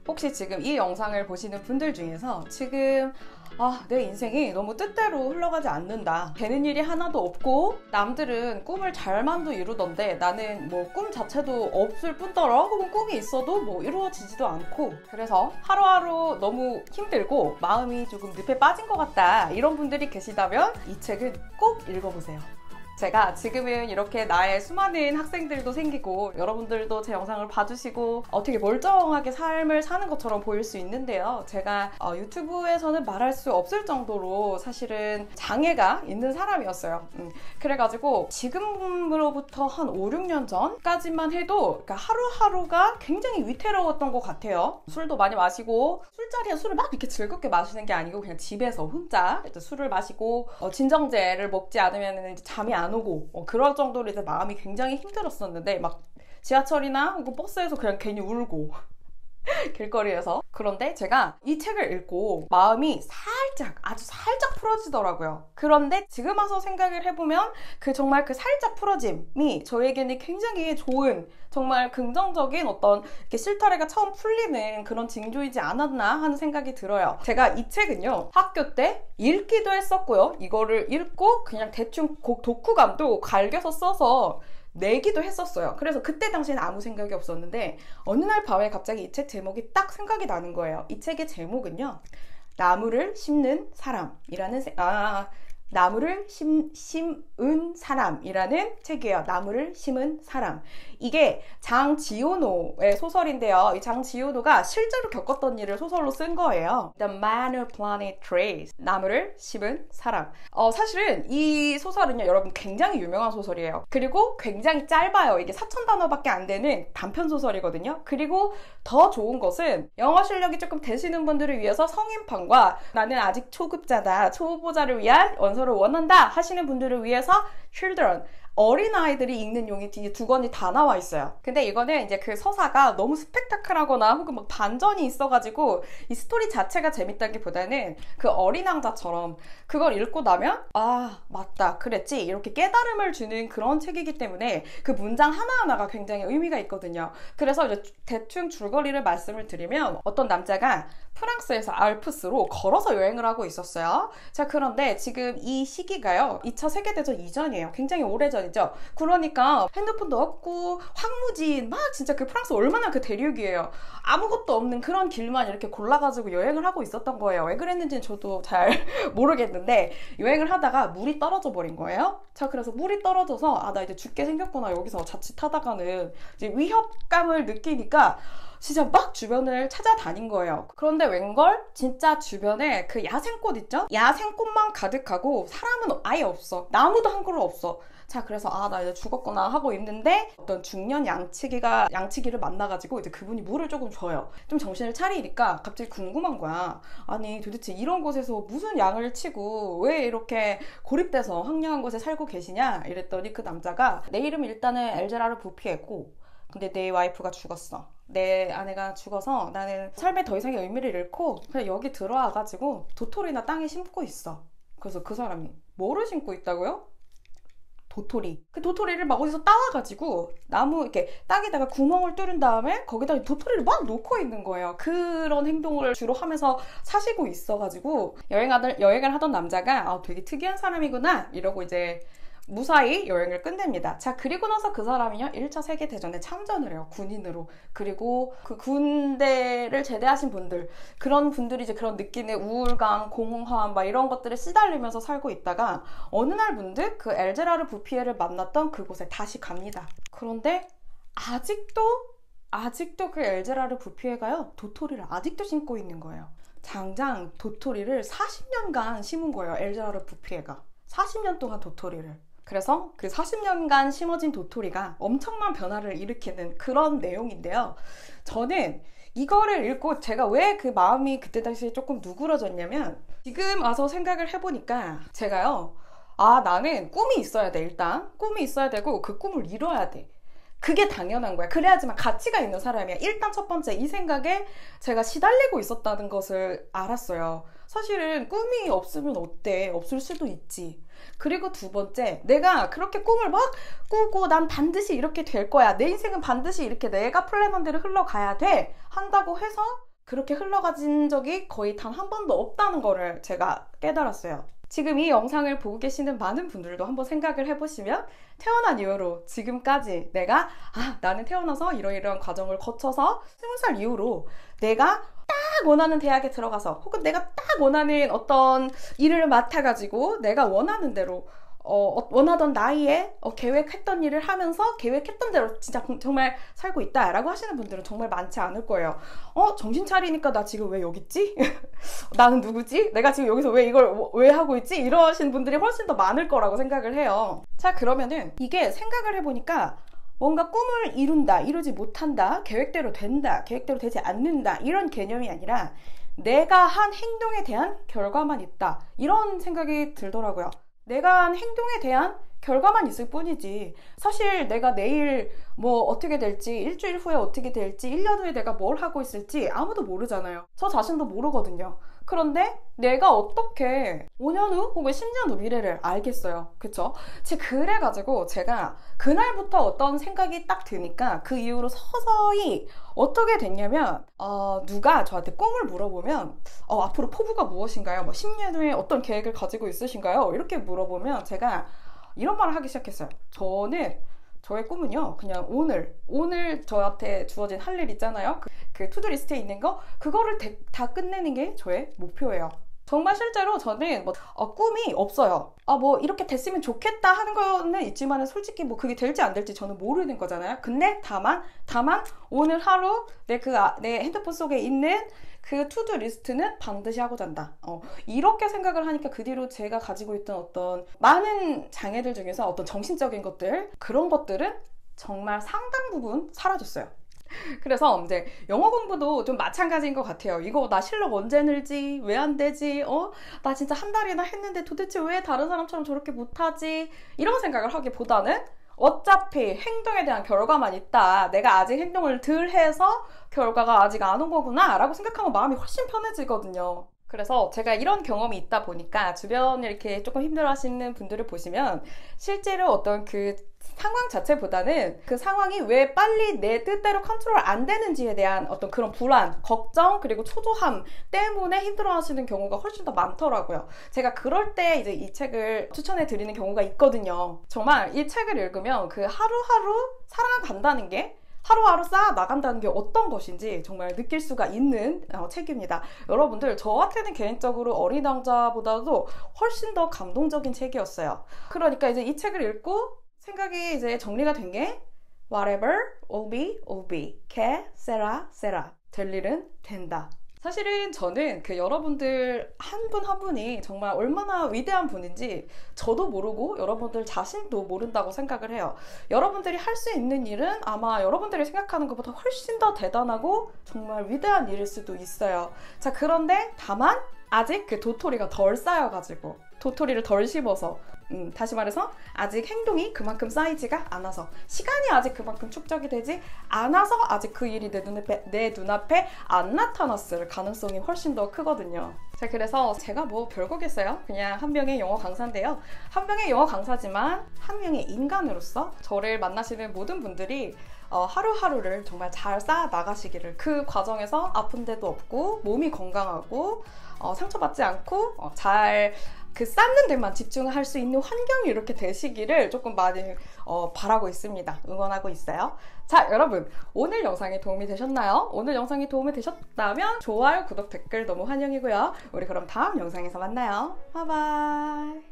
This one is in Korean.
혹시 지금 이 영상을 보시는 분들 중에서 지금 내 인생이 너무 뜻대로 흘러가지 않는다, 되는 일이 하나도 없고 남들은 꿈을 잘만도 이루던데 나는 뭐 꿈 자체도 없을 뿐더러 혹은 꿈이 있어도 뭐 이루어지지도 않고, 그래서 하루하루 너무 힘들고 마음이 조금 늪에 빠진 것 같다, 이런 분들이 계시다면 이 책은 꼭 읽어보세요. 제가 지금은 이렇게 나의 수많은 학생들도 생기고 여러분들도 제 영상을 봐주시고 어떻게 멀쩡하게 삶을 사는 것처럼 보일 수 있는데요. 제가 유튜브에서는 말할 수 없을 정도로 사실은 장애가 있는 사람이었어요. 그래가지고 지금으로부터 한 5, 6년 전까지만 해도 그러니까 하루하루가 굉장히 위태로웠던 것 같아요. 술도 많이 마시고, 술자리에 술을 막 이렇게 즐겁게 마시는 게 아니고 그냥 집에서 혼자 술을 마시고 진정제를 먹지 않으면 이제 잠이 안 오고 그럴 정도로 이제 마음이 굉장히 힘들었었는데, 막 지하철이나 혹은 버스에서 그냥 괜히 울고 길거리에서. 그런데 제가 이 책을 읽고 마음이 아주 살짝 풀어지더라고요. 그런데 지금 와서 생각을 해보면 정말 그 살짝 풀어짐이 저에게는 굉장히 좋은, 정말 긍정적인 어떤 이렇게 실타래가 처음 풀리는 그런 징조이지 않았나 하는 생각이 들어요. 제가 이 책은요, 학교 때 읽기도 했었고요, 이거를 읽고 그냥 대충 독후감도 갈겨서 써서 내기도 했었어요. 그래서 그때 당시에는 아무 생각이 없었는데 어느 날 밤에 갑자기 이 책 제목이 딱 생각이 나는 거예요. 이 책의 제목은요, 나무를 심는 사람이라는 나무를 심은 사람이라는 책이에요. 나무를 심은 사람. 이게 장지호노의 소설인데요. 이 장지호노가 실제로 겪었던 일을 소설로 쓴 거예요. The Man Who Planted Trees. 나무를 심은 사람. 사실은 이 소설은요, 여러분 굉장히 유명한 소설이에요. 그리고 굉장히 짧아요. 이게 4,000단어밖에 안 되는 단편 소설이거든요. 그리고 더 좋은 것은 영어 실력이 조금 되시는 분들을 위해서 성인판과 나는 아직 초급자다, 초보자를 위한 원서를 원한다 하시는 분들을 위해서 children, 어린아이들이 읽는 용이 뒤에 2권이 다 나와 있어요. 근데 이거는 이제 그 서사가 너무 스펙타클하거나 혹은 막 반전이 있어가지고 이 스토리 자체가 재밌다기보다는 그 어린 왕자처럼 그걸 읽고 나면 맞다, 그랬지, 이렇게 깨달음을 주는 그런 책이기 때문에 그 문장 하나하나가 굉장히 의미가 있거든요. 그래서 이제 대충 줄거리를 말씀을 드리면, 어떤 남자가 프랑스에서 알프스로 걸어서 여행을 하고 있었어요. 자, 그런데 지금 이 시기가요, 2차 세계대전 이전이에요. 굉장히 오래전이죠. 그러니까 핸드폰도 없고 황무진, 막 진짜 그 프랑스 얼마나 그 대륙이에요. 아무것도 없는 그런 길만 이렇게 골라가지고 여행을 하고 있었던 거예요. 왜 그랬는지는 저도 잘 모르겠는데 여행을 하다가 물이 떨어져 버린 거예요. 자, 그래서 물이 떨어져서 나 이제 죽게 생겼구나, 여기서 자칫하다가는 이제 위협감을 느끼니까 진짜 막 주변을 찾아다닌 거예요. 그런데 웬걸 진짜 주변에 그 야생꽃 있죠? 야생꽃만 가득하고 사람은 아예 없어. 나무도 한 그루 없어. 자, 그래서 나 이제 죽었구나 하고 있는데 어떤 중년 양치기를 만나가지고 이제 그분이 물을 조금 줘요. 좀 정신을 차리니까 갑자기 궁금한 거야. 아니, 도대체 이런 곳에서 무슨 양을 치고 왜 이렇게 고립돼서 황량한 곳에 살고 계시냐 이랬더니 그 남자가, 내 이름은 일단은 엘제라르 부피에고, 근데 내 와이프가 죽었어. 내 아내가 죽어서 나는 삶에 더 이상의 의미를 잃고 그냥 여기 들어와가지고 도토리나 땅에 심고 있어. 그래서 그 사람이, 뭐를 심고 있다고요? 도토리. 그 도토리를 막 어디서 따와가지고 나무 이렇게 땅에다가 구멍을 뚫은 다음에 거기다 도토리를 막 놓고 있는 거예요. 그런 행동을 주로 하면서 사시고 있어가지고 여행을 하던 남자가 되게 특이한 사람이구나 이러고 이제 무사히 여행을 끝냅니다. 자, 그리고 나서 그 사람이요, 1차 세계대전에 참전을 해요, 군인으로. 그리고 그 군대를 제대하신 분들, 그런 분들이 이제 그런 느끼는 우울감, 공허함 막 이런 것들에 시달리면서 살고 있다가 어느 날 문득 그 엘제라르 부피에를 만났던 그곳에 다시 갑니다. 그런데 아직도 그 엘제라르 부피에가요, 도토리를 아직도 심고 있는 거예요. 장장 도토리를 40년간 심은 거예요, 엘제라르 부피에가. 40년 동안 도토리를. 그래서 그 40년간 심어진 도토리가 엄청난 변화를 일으키는 그런 내용인데요. 저는 이거를 읽고 제가 왜 그 마음이 그때 당시에 조금 누그러졌냐면, 지금 와서 생각을 해보니까 제가요, 나는 꿈이 있어야 돼. 일단 꿈이 있어야 되고 그 꿈을 이뤄야 돼. 그게 당연한 거야. 그래야지만 가치가 있는 사람이야. 일단 첫 번째 이 생각에 제가 시달리고 있었다는 것을 알았어요. 사실은 꿈이 없으면 어때? 없을 수도 있지. 그리고 두 번째, 내가 그렇게 꿈을 막 꾸고 난 반드시 이렇게 될 거야, 내 인생은 반드시 이렇게 내가 플랜한 대로 흘러가야 돼 한다고 해서 그렇게 흘러가진 적이 거의 단 한 번도 없다는 거를 제가 깨달았어요. 지금 이 영상을 보고 계시는 많은 분들도 한번 생각을 해보시면 태어난 이후로 지금까지 내가 나는 태어나서 이러이러한 과정을 거쳐서 20살 이후로 내가 딱 원하는 대학에 들어가서 혹은 내가 딱 원하는 어떤 일을 맡아가지고 내가 원하는 대로 원하던 나이에 계획했던 일을 하면서 계획했던 대로 진짜 정말 살고 있다 라고 하시는 분들은 정말 많지 않을 거예요. 정신 차리니까 나 지금 왜 여기 있지? 나는 누구지? 내가 지금 여기서 왜 이걸 왜 하고 있지? 이러신 분들이 훨씬 더 많을 거라고 생각을 해요. 자, 그러면은 이게 생각을 해보니까 뭔가 꿈을 이룬다, 이루지 못한다, 계획대로 된다, 계획대로 되지 않는다 이런 개념이 아니라 내가 한 행동에 대한 결과만 있다 이런 생각이 들더라고요. 내가 한 행동에 대한 결과만 있을 뿐이지 사실 내가 내일 뭐 어떻게 될지, 일주일 후에 어떻게 될지, 1년 후에 내가 뭘 하고 있을지 아무도 모르잖아요. 저 자신도 모르거든요. 그런데 내가 어떻게 5년 후 혹은 10년 후 미래를 알겠어요. 그쵸? 그래가지고 제가 그날부터 어떤 생각이 딱 드니까 그 이후로 서서히 어떻게 됐냐면 누가 저한테 꿈을 물어보면 앞으로 포부가 무엇인가요? 뭐 10년 후에 어떤 계획을 가지고 있으신가요? 이렇게 물어보면 제가 이런 말을 하기 시작했어요. 저의 꿈은요, 그냥 오늘 저한테 주어진 할 일 있잖아요. 그 투두리스트에 있는 거, 그거를 다 끝내는 게 저의 목표예요. 정말 실제로 저는 꿈이 없어요. 뭐 이렇게 됐으면 좋겠다 하는 거는 있지만 솔직히 뭐 그게 될지 안 될지 저는 모르는 거잖아요. 근데 다만 오늘 하루 내 핸드폰 속에 있는 그 투두 리스트는 반드시 하고 잔다. 이렇게 생각을 하니까 그 뒤로 제가 가지고 있던 어떤 많은 장애들 중에서 어떤 정신적인 것들, 그런 것들은 정말 상당 부분 사라졌어요. 그래서 이제 영어 공부도 좀 마찬가지인 것 같아요. 이거 나 실력 언제 늘지? 왜 안 되지? 나 진짜 한 달이나 했는데 도대체 왜 다른 사람처럼 저렇게 못하지? 이런 생각을 하기보다는 어차피 행동에 대한 결과만 있다. 내가 아직 행동을 덜 해서 결과가 아직 안 온 거구나 라고 생각하면 마음이 훨씬 편해지거든요. 그래서 제가 이런 경험이 있다 보니까 주변에 이렇게 조금 힘들어 하시는 분들을 보시면 실제로 어떤 그 상황 자체보다는 그 상황이 왜 빨리 내 뜻대로 컨트롤 안 되는지에 대한 어떤 그런 불안, 걱정, 그리고 초조함 때문에 힘들어 하시는 경우가 훨씬 더 많더라고요. 제가 그럴 때 이제 이 책을 추천해 드리는 경우가 있거든요. 정말 이 책을 읽으면 그 하루하루 살아간다는 게 하루하루 쌓아 나간다는 게 어떤 것인지 정말 느낄 수가 있는 책입니다. 여러분들, 저한테는 개인적으로 어린 왕자보다도 훨씬 더 감동적인 책이었어요. 그러니까 이제 이 책을 읽고 생각이 이제 정리가 된 게 whatever will be, que sera sera. 될 일은 된다. 사실은 저는 그 여러분들 한 분 한 분이 정말 얼마나 위대한 분인지 저도 모르고 여러분들 자신도 모른다고 생각을 해요. 여러분들이 할 수 있는 일은 아마 여러분들이 생각하는 것보다 훨씬 더 대단하고 정말 위대한 일일 수도 있어요. 자, 그런데 다만 아직 그 도토리가 덜 쌓여가지고 도토리를 덜 심어서 다시 말해서 아직 행동이 그만큼 쌓이지가 않아서, 시간이 아직 그만큼 축적이 되지 않아서 아직 그 일이 내 눈앞에 안 나타났을 가능성이 훨씬 더 크거든요. 자, 그래서 제가 뭐 별거겠어요. 그냥 한 명의 영어 강사인데요. 한 명의 영어 강사지만 한 명의 인간으로서 저를 만나시는 모든 분들이 하루하루를 정말 잘 쌓아 나가시기를, 그 과정에서 아픈 데도 없고 몸이 건강하고 상처받지 않고 잘 그 쌓는 데만 집중할 수 있는 환경이 이렇게 되시기를 조금 많이 바라고 있습니다. 응원하고 있어요. 자, 여러분, 오늘 영상이 도움이 되셨나요? 오늘 영상이 도움이 되셨다면 좋아요, 구독, 댓글 너무 환영이고요. 우리 그럼 다음 영상에서 만나요. 바이바이.